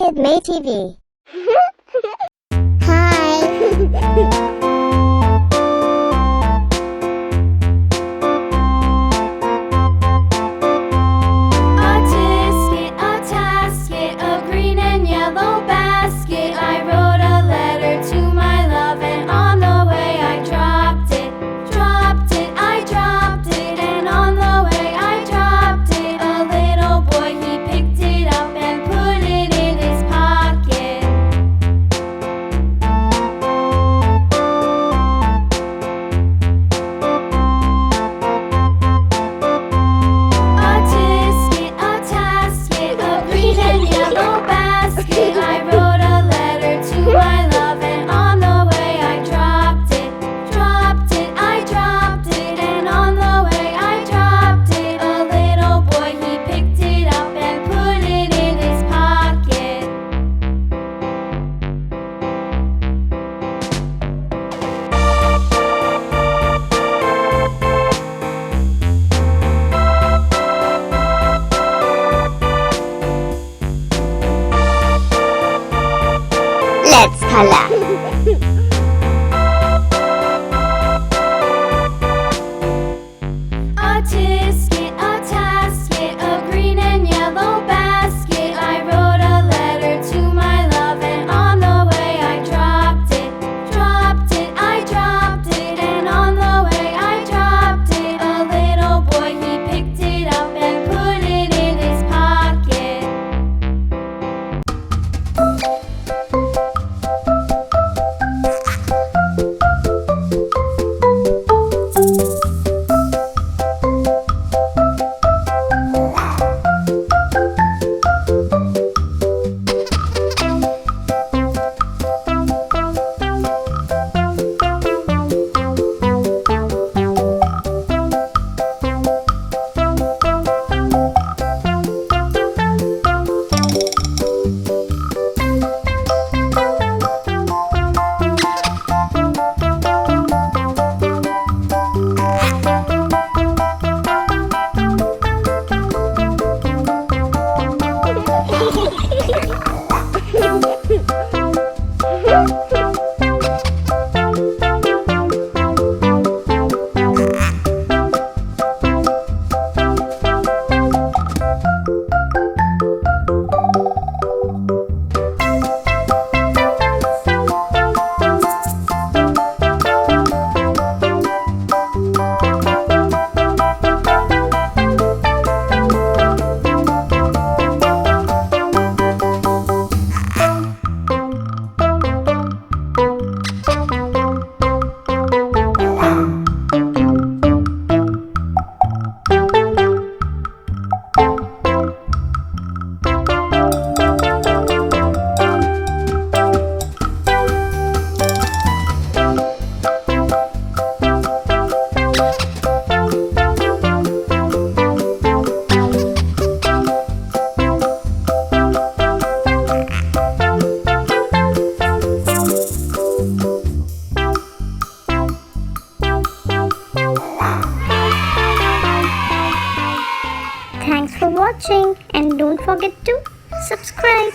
KidMee TV. Hi. Let's color. A tisket, a tasket, a green and yellow basket. I wrote a letter to my love, and on the way I dropped it. Dropped it, I dropped it, and on the way I dropped it. A little boy, he picked it up and put it in his pocket. Thanks for watching and don't forget to subscribe.